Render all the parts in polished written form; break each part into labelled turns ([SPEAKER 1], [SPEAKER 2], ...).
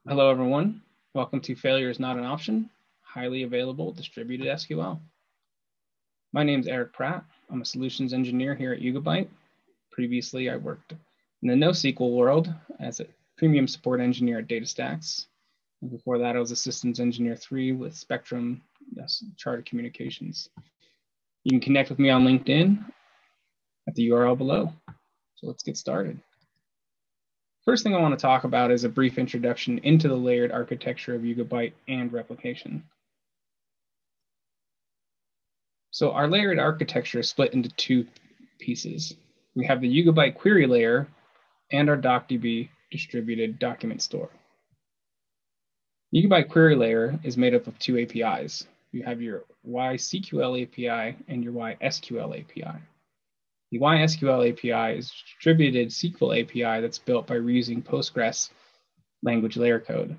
[SPEAKER 1] Hello, everyone. Welcome to Failure is Not an Option, highly available distributed SQL. My name is Eric Pratt. I'm a solutions engineer here at Yugabyte. Previously, I worked in the NoSQL world as a premium support engineer at DataStax. And before that, I was a systems engineer 3 with Spectrum Charter Communications. You can connect with me on LinkedIn at the URL below. So let's get started. First thing I want to talk about is a brief introduction into the layered architecture of Yugabyte and replication. So our layered architecture is split into two pieces. We have the Yugabyte query layer and our DocDB distributed document store. Yugabyte query layer is made up of two APIs. You have your YSQL API and your YSQL API. The YSQL API is a distributed SQL API that's built by reusing Postgres language layer code.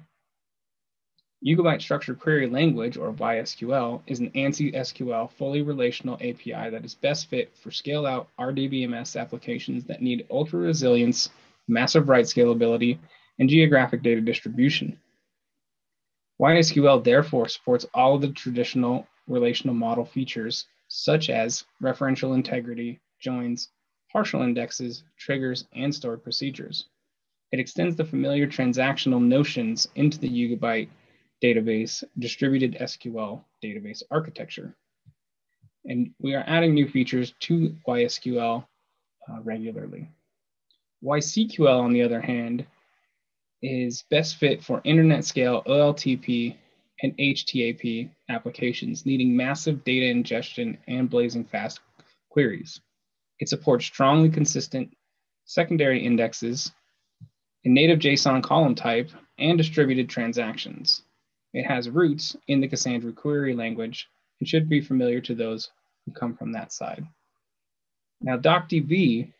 [SPEAKER 1] Yugabyte Structured Query Language, or YSQL, is an ANSI SQL fully relational API that is best fit for scale-out RDBMS applications that need ultra-resilience, massive write scalability, and geographic data distribution. YSQL therefore supports all of the traditional relational model features, such as referential integrity, joins, partial indexes, triggers, and stored procedures. It extends the familiar transactional notions into the Yugabyte database distributed SQL database architecture. And we are adding new features to YSQL regularly. YSQL, on the other hand, is best fit for internet scale OLTP and HTAP applications needing massive data ingestion and blazing fast queries. It supports strongly consistent secondary indexes, a native JSON column type, and distributed transactions. It has roots in the Cassandra query language and should be familiar to those who come from that side. Now, DocDB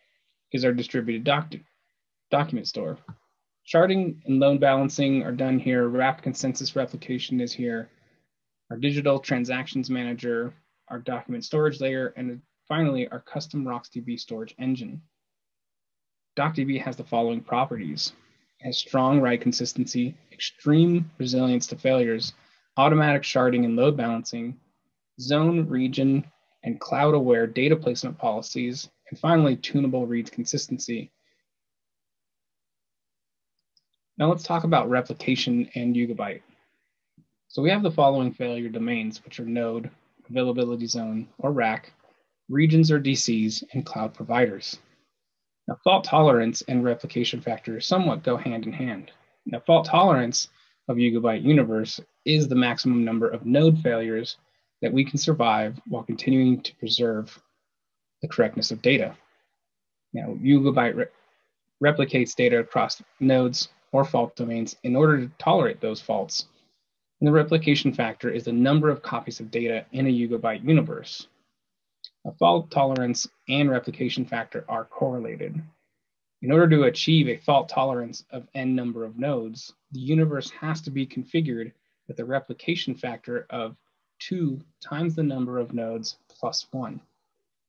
[SPEAKER 1] is our distributed document store. Sharding and load balancing are done here. Wrapped consensus replication is here. Our digital transactions manager, our document storage layer, and finally, our custom RocksDB storage engine. DocDB has the following properties. It has strong write consistency, extreme resilience to failures, automatic sharding and load balancing, zone, region, and cloud-aware data placement policies, and finally, tunable read consistency. Now let's talk about replication and Yugabyte. So we have the following failure domains, which are node, availability zone, or rack, regions or DCs, and cloud providers. Now, fault tolerance and replication factor somewhat go hand in hand. Now, fault tolerance of Yugabyte universe is the maximum number of node failures that we can survive while continuing to preserve the correctness of data. Now, Yugabyte replicates data across nodes or fault domains in order to tolerate those faults. And the replication factor is the number of copies of data in a Yugabyte universe. Now, fault tolerance and replication factor are correlated. In order to achieve a fault tolerance of n number of nodes, the universe has to be configured with a replication factor of 2 times the number of nodes plus 1.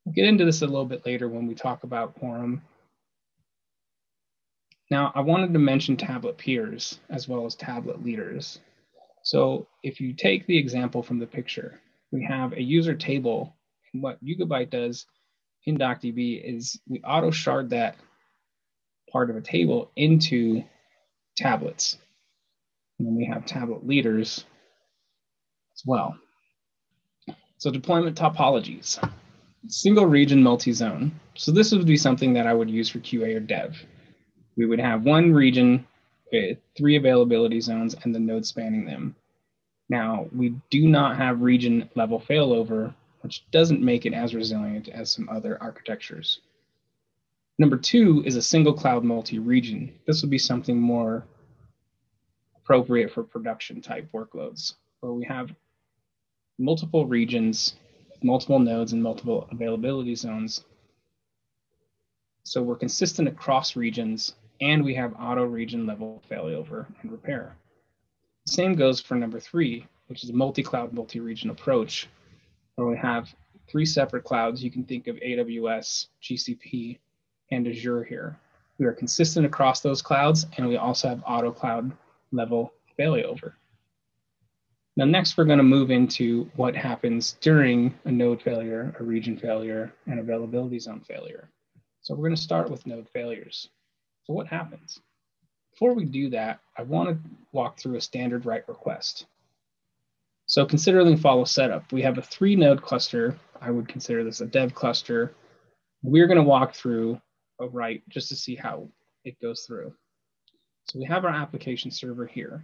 [SPEAKER 1] We'll get into this a little bit later when we talk about quorum. Now, I wanted to mention tablet peers as well as tablet leaders. So if you take the example from the picture, we have a user table, and what Yugabyte does in DocDB is we auto shard that part of a table into tablets. And then we have tablet leaders as well. So deployment topologies, single region multi-zone. So this would be something that I would use for QA or dev. We would have one region with 3 availability zones and the node spanning them. Now, we do not have region level failover, which doesn't make it as resilient as some other architectures. Number 2 is a single cloud multi-region. This would be something more appropriate for production type workloads, where we have multiple regions, multiple nodes, and multiple availability zones. So we're consistent across regions, and we have auto region level failover and repair. The same goes for number 3, which is a multi-cloud, multi-region approach, where we have 3 separate clouds. You can think of AWS, GCP, and Azure here. We are consistent across those clouds, and we also have auto cloud level failover. Now, next, we're going to move into what happens during a node failure, a region failure, and availability zone failure. So we're going to start with node failures. So what happens? Before we do that, I want to walk through a standard write request. So consider the follow setup. We have a 3-node cluster. I would consider this a dev cluster. We're going to walk through a write just to see how it goes through. So we have our application server here.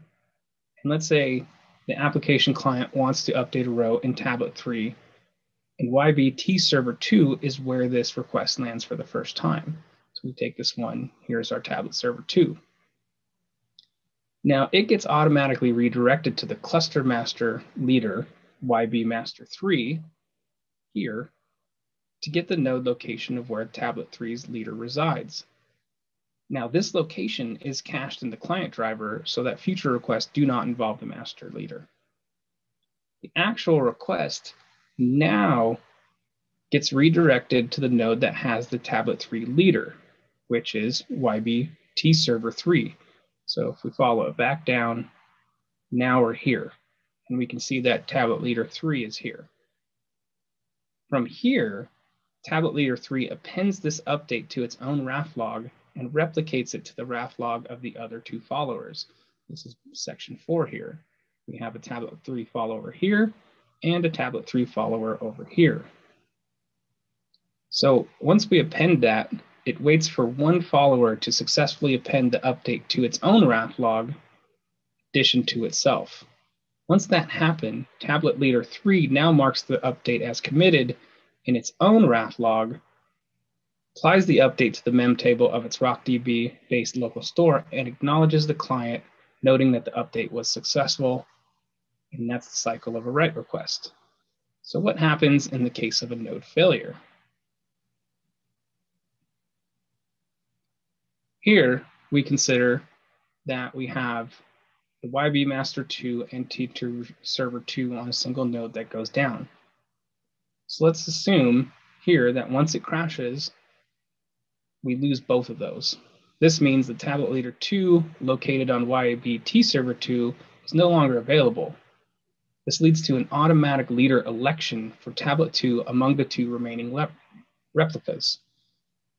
[SPEAKER 1] And let's say the application client wants to update a row in tablet 3, and YBT server 2 is where this request lands for the first time. So we take this one, here's our tablet server 2. Now it gets automatically redirected to the cluster master leader, YB master 3, here, to get the node location of where tablet 3's leader resides. Now this location is cached in the client driver so that future requests do not involve the master leader. The actual request now gets redirected to the node that has the tablet 3 leader, which is YBT server 3. So if we follow it back down, now we're here, and we can see that tablet leader 3 is here. From here, tablet leader 3 appends this update to its own RAF log and replicates it to the RAF log of the other 2 followers. This is section 4 here. We have a tablet 3 follower here and a tablet 3 follower over here. So once we append that, it waits for one follower to successfully append the update to its own RAF log, addition to itself. Once that happened, tablet leader 3 now marks the update as committed in its own RAF log, applies the update to the mem table of its RockDB-based local store, and acknowledges the client, noting that the update was successful, and that's the cycle of a write request. So what happens in the case of a node failure? Here, we consider that we have the YB master 2 and T2 server 2 on a single node that goes down. So let's assume here that once it crashes, we lose both of those. This means the tablet leader 2 located on YBT server 2 is no longer available. This leads to an automatic leader election for tablet 2 among the 2 remaining replicas.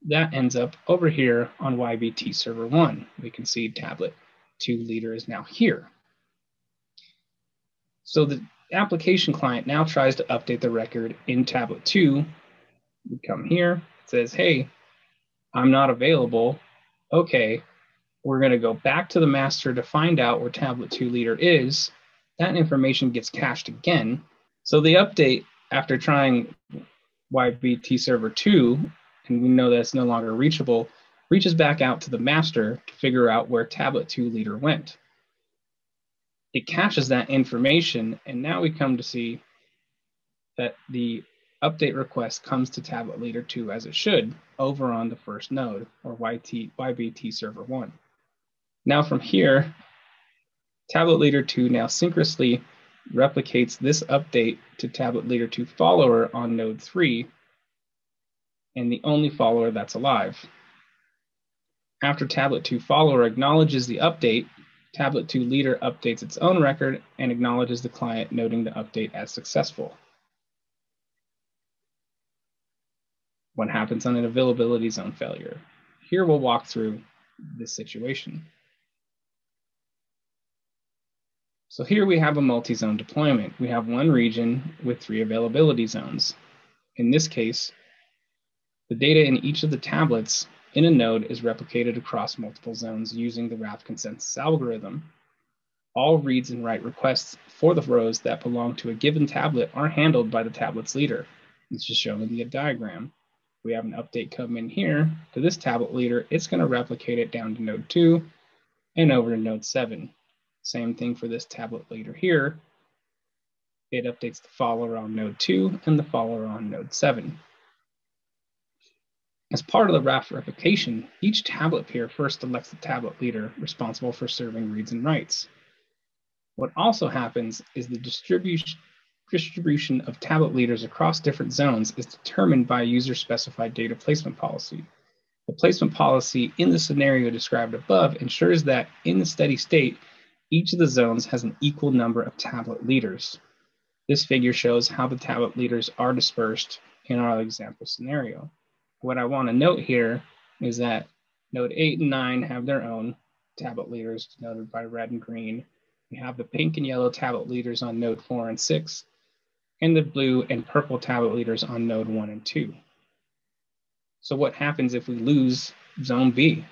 [SPEAKER 1] That ends up over here on YBT server 1. We can see tablet 2 leader is now here. So the application client now tries to update the record in tablet 2. We come here, it says, hey, I'm not available. Okay, we're going to go back to the master to find out where tablet 2 leader is. That information gets cached again. So the update, after trying YBT server 2, and we know that it's no longer reachable, reaches back out to the master to figure out where tablet 2 leader went. It caches that information, and now we come to see that the update request comes to tablet leader 2 as it should over on the first node, or YBT server 1. Now from here, tablet leader 2 now synchronously replicates this update to tablet leader 2 follower on node 3, and the only follower that's alive. After tablet 2 follower acknowledges the update, tablet 2 leader updates its own record and acknowledges the client, noting the update as successful. What happens on an availability zone failure? Here we'll walk through this situation. So here we have a multi-zone deployment. We have one region with 3 availability zones. In this case, the data in each of the tablets in a node is replicated across multiple zones using the RAF consensus algorithm. All reads and write requests for the rows that belong to a given tablet are handled by the tablet's leader. It's just shown in the diagram. We have an update come in here to this tablet leader. It's going to replicate it down to node 2 and over to node 7. Same thing for this tablet leader here. It updates the follower on node 2 and the follower on node 7. As part of the RAF replication, each tablet peer first selects the tablet leader responsible for serving reads and writes. What also happens is the distribution of tablet leaders across different zones is determined by a user-specified data placement policy. The placement policy in the scenario described above ensures that in the steady state, Each of the zones has an equal number of tablet leaders. This figure shows how the tablet leaders are dispersed in our example scenario. What I want to note here is that node 8 and 9 have their own tablet leaders denoted by red and green. We have the pink and yellow tablet leaders on node 4 and 6, and the blue and purple tablet leaders on node 1 and 2. So what happens if we lose zone B?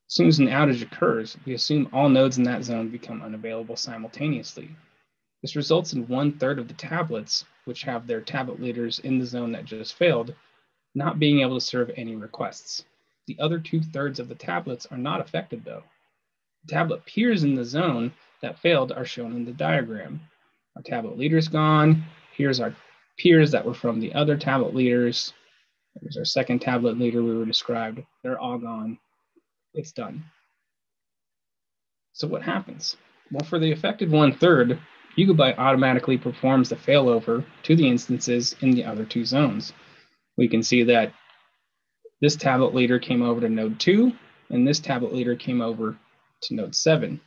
[SPEAKER 1] As soon as an outage occurs, we assume all nodes in that zone become unavailable simultaneously. This results in 1/3 of the tablets, which have their tablet leaders in the zone that just failed, not being able to serve any requests. The other 2/3 of the tablets are not affected though. The tablet peers in the zone that failed are shown in the diagram. Our tablet leader's gone. Here's our peers that were from the other tablet leaders. There's our second tablet leader we were described. They're all gone. It's done. So what happens? Well, for the affected 1/3, Yugabyte automatically performs the failover to the instances in the other two zones. We can see that this tablet leader came over to node 2, and this tablet leader came over to node 7.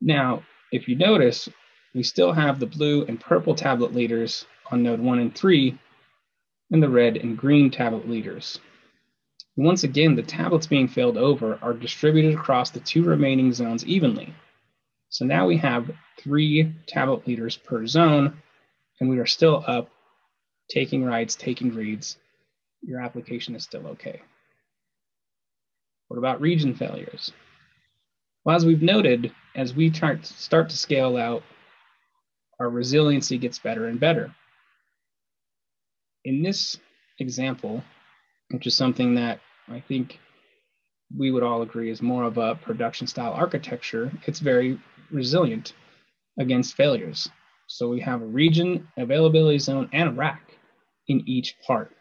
[SPEAKER 1] Now, if you notice, we still have the blue and purple tablet leaders on node 1 and 3, and the red and green tablet leaders. Once again, the tablets being failed over are distributed across the two remaining zones evenly. So now we have 3 tablet leaders per zone, and we are still up, taking writes, taking reads. Your application is still okay. What about region failures? Well, as we've noted, as we start to scale out, our resiliency gets better and better. In this example, which is something that I think we would all agree is more of a production style architecture, it's very resilient against failures. So we have a region, availability zone, and a rack in each part.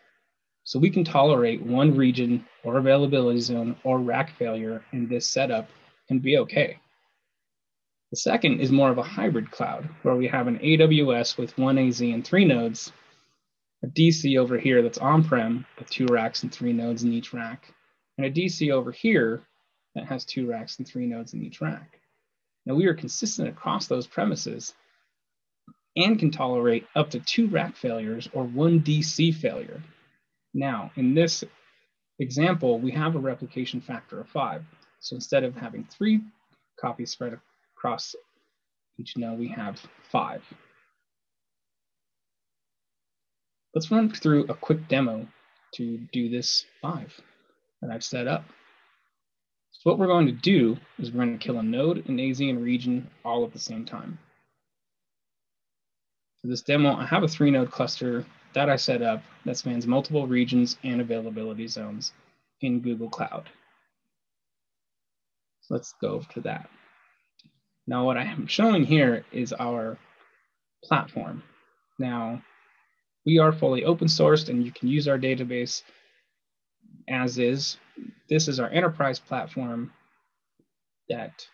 [SPEAKER 1] So we can tolerate one region or availability zone or rack failure in this setup and be okay. The second is more of a hybrid cloud, where we have an AWS with 1 AZ and 3 nodes, a DC over here that's on-prem with 2 racks and 3 nodes in each rack, and a DC over here that has 2 racks and 3 nodes in each rack. Now we are consistent across those premises and can tolerate up to 2 rack failures or 1 DC failure. Now, in this example, we have a replication factor of 5. So instead of having 3 copies spread across each node, we have 5. Let's run through a quick demo to do this 5 that I've set up. So what we're going to do is we're going to kill a node, an AZ, and region all at the same time. For this demo, I have a 3-node cluster that I set up that spans multiple regions and availability zones in Google Cloud. So let's go to that. Now what I am showing here is our platform. Now, we are fully open sourced and you can use our database as is. This is our enterprise platform that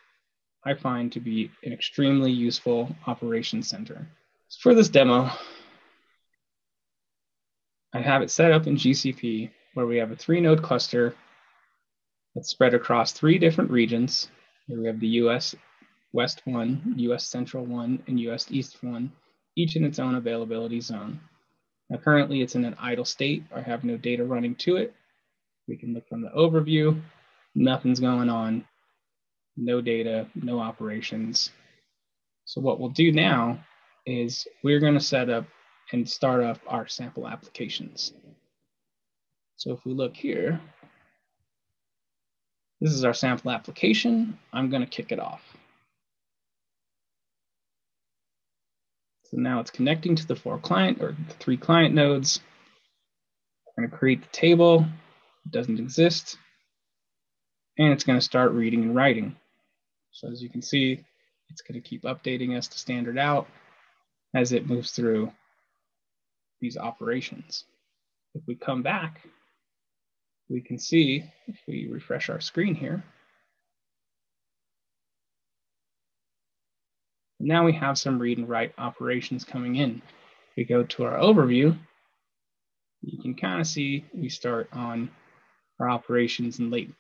[SPEAKER 1] I find to be an extremely useful operations center. So for this demo, I have it set up in GCP where we have a 3-node cluster that's spread across 3 different regions. Here we have the US West 1, US Central 1, and US East 1, each in its own availability zone. Now currently it's in an idle state. I have no data running to it. We can look from the overview, nothing's going on, no data, no operations. So what we'll do now is we're going to set up and start up our sample applications. So if we look here, this is our sample application. I'm going to kick it off. So now it's connecting to the 3 client nodes. We're going to create the table. It doesn't exist. And it's going to start reading and writing. So as you can see, it's going to keep updating us to standard out as it moves through these operations. If we come back, we can see, if we refresh our screen here, now we have some read and write operations coming in. If we go to our overview, you can kind of see we start on our operations in late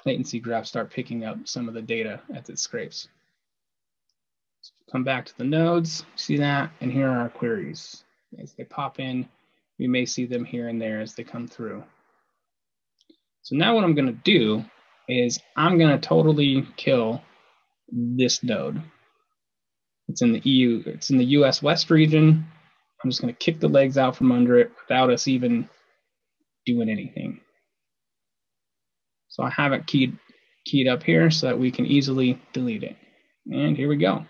[SPEAKER 1] latency graphs start picking up some of the data as it scrapes. So come back to the nodes, see that, and here are our queries. As they pop in, we may see them here and there as they come through. So now what I'm going to do is I'm going to totally kill this node. It's in the EU, it's in the US West region. I'm just going to kick the legs out from under it without us even doing anything. So I have it keyed up here so that we can easily delete it. And here we go.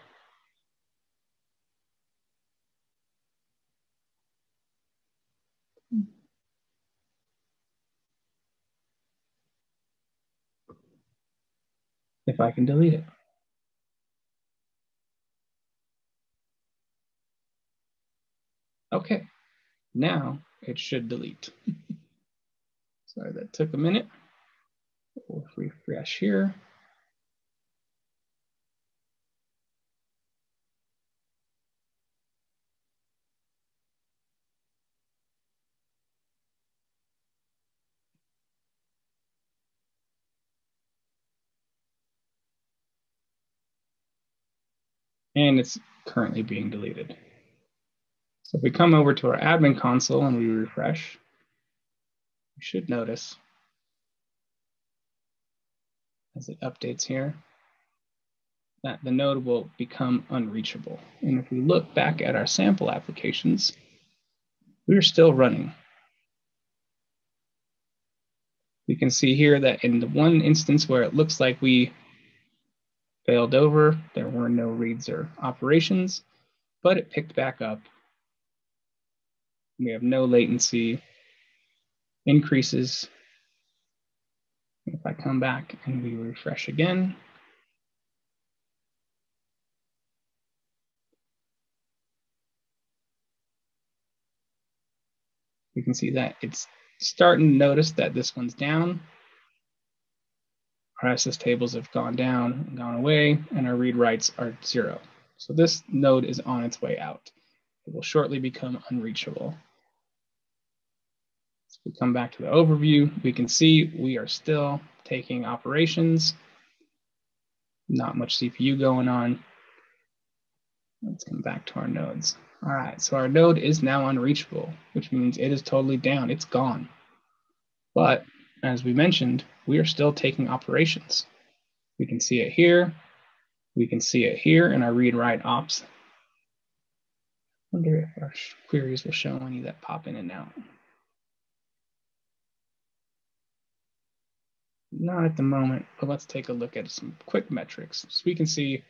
[SPEAKER 1] If I can delete it. Okay, now it should delete. Sorry, that took a minute. We'll refresh here. And it's currently being deleted. So if we come over to our admin console and we refresh, we should notice as it updates here that the node will become unreachable. And if we look back at our sample applications, we're still running. We can see here that in the one instance where it looks like we failed over, there were no reads or operations, but it picked back up. We have no latency increases. If I come back and we refresh again, we can see that it's starting to notice that this one's down. Our SS tables have gone down and gone away, and our read writes are 0. So this node is on its way out. It will shortly become unreachable. So we come back to the overview, we can see we are still taking operations. Not much CPU going on. Let's come back to our nodes. All right, so our node is now unreachable, which means it is totally down, it's gone. But as we mentioned, we are still taking operations. We can see it here. We can see it here in our read-write ops. I wonder if our queries will show any that pop in and out. Not at the moment, but let's take a look at some quick metrics. So we can see we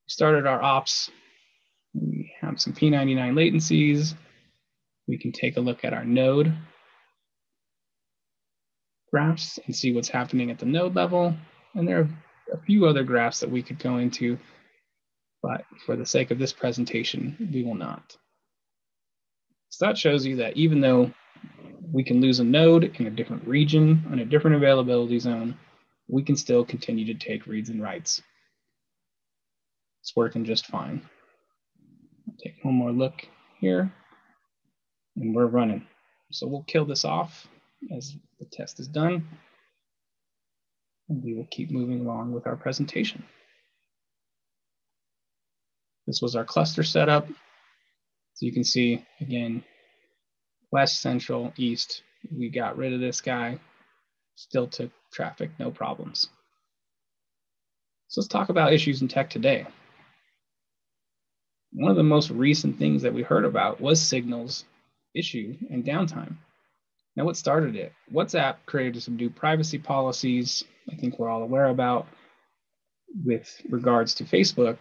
[SPEAKER 1] started our ops. We have some P99 latencies. We can take a look at our node graphs and see what's happening at the node level. And there are a few other graphs that we could go into, but for the sake of this presentation, we will not. So that shows you that even though we can lose a node in a different region, in a different availability zone, we can still continue to take reads and writes. It's working just fine. I'll take one more look here, and we're running. So we'll kill this off as the test is done, and we will keep moving along with our presentation. This was our cluster setup. So you can see, again, west, central, east, we got rid of this guy, still took traffic, no problems. So let's talk about issues in tech today. One of the most recent things that we heard about was Signal's issue and downtime. Now, what started it? WhatsApp created some new privacy policies, I think we're all aware about, with regards to Facebook,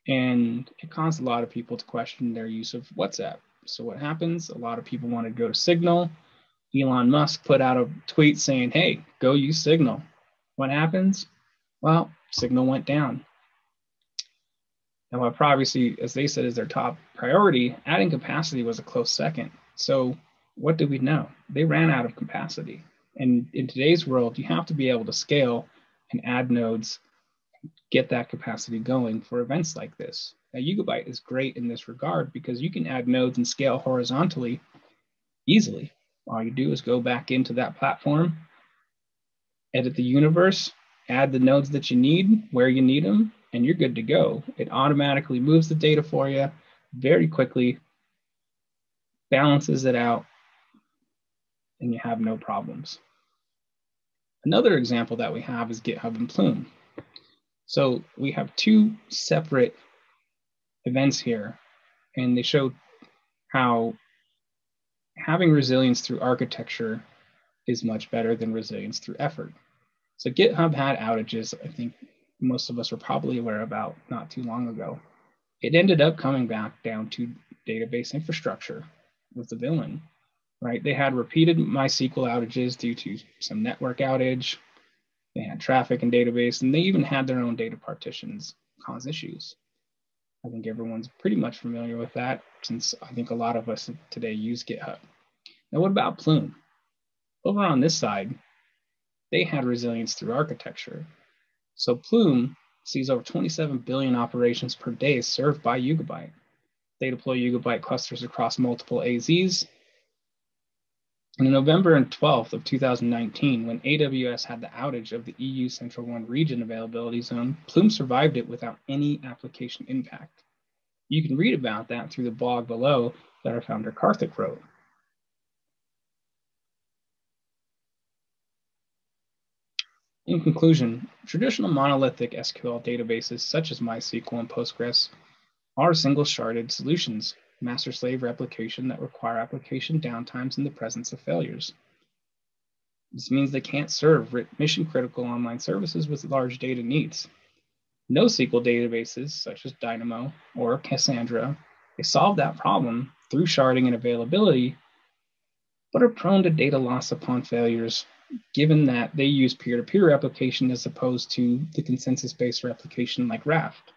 [SPEAKER 1] and it caused a lot of people to question their use of WhatsApp. So what happens? A lot of people want to go to Signal. Elon Musk put out a tweet saying, hey, go use Signal. What happens? Well, Signal went down. And while privacy, as they said, is their top priority, adding capacity was a close second. So what do we know? They ran out of capacity. And in today's world, you have to be able to scale and add nodes, get that capacity going for events like this. Now, Yugabyte is great in this regard because you can add nodes and scale horizontally easily. All you do is go back into that platform, edit the universe, add the nodes that you need, where you need them, and you're good to go. It automatically moves the data for you very quickly, balances it out, and you have no problems. Another example that we have is GitHub and Plume. So we have two separate events here, and they show how having resilience through architecture is much better than resilience through effort. So GitHub had outages, I think most of us are probably aware about not too long ago. It ended up coming back down to database infrastructure was the villain, right? They had repeated MySQL outages due to some network outage. They had traffic in database, and they even had their own data partitions cause issues. I think everyone's pretty much familiar with that, since I think a lot of us today use GitHub. Now, what about Plume? Over on this side, they had resilience through architecture. So Plume sees over 27 billion operations per day served by Yugabyte. They deploy Yugabyte clusters across multiple AZs. And on November 12th of 2019, when AWS had the outage of the EU Central 1 region availability zone, Plume survived it without any application impact. You can read about that through the blog below that our founder Karthik wrote. In conclusion, traditional monolithic SQL databases such as MySQL and Postgres are single-sharded solutions, master-slave replication that require application downtimes in the presence of failures. This means they can't serve mission-critical online services with large data needs. NoSQL databases such as Dynamo or Cassandra, they solve that problem through sharding and availability, but are prone to data loss upon failures, given that they use peer-to-peer replication as opposed to the consensus-based replication like Raft.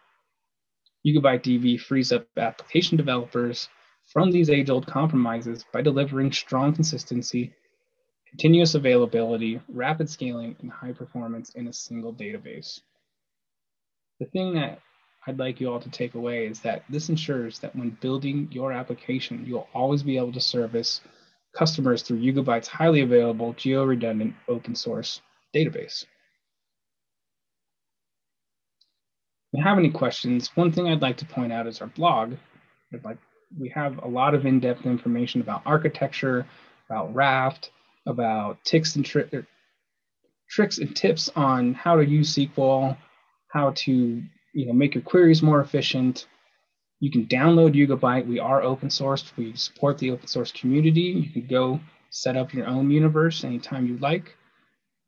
[SPEAKER 1] Yugabyte DB frees up application developers from these age-old compromises by delivering strong consistency, continuous availability, rapid scaling, and high performance in a single database. The thing that I'd like you all to take away is that this ensures that when building your application, you'll always be able to service customers through Yugabyte's highly available, geo-redundant, open source database. If you have any questions, one thing I'd like to point out is our blog. We have a lot of in-depth information about architecture, about Raft, about tricks and tips on how to use SQL, how to make your queries more efficient. You can download Yugabyte. We are open sourced. We support the open source community. You can go set up your own universe anytime you like.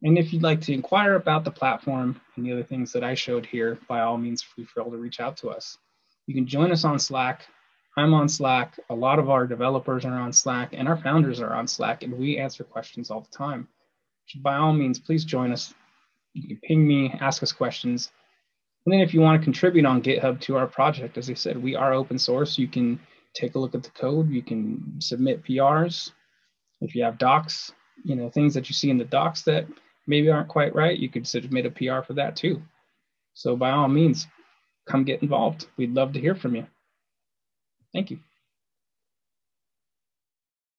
[SPEAKER 1] And if you'd like to inquire about the platform and the other things that I showed here, by all means, feel free to reach out to us. You can join us on Slack. I'm on Slack. A lot of our developers are on Slack, and our founders are on Slack, and we answer questions all the time. So by all means, please join us. You can ping me, ask us questions. And then if you want to contribute on GitHub to our project, as I said, we are open source. You can take a look at the code. You can submit PRs. If you have docs, things that you see in the docs that maybe aren't quite right, you could submit a PR for that too. So by all means, come get involved. We'd love to hear from you. Thank you.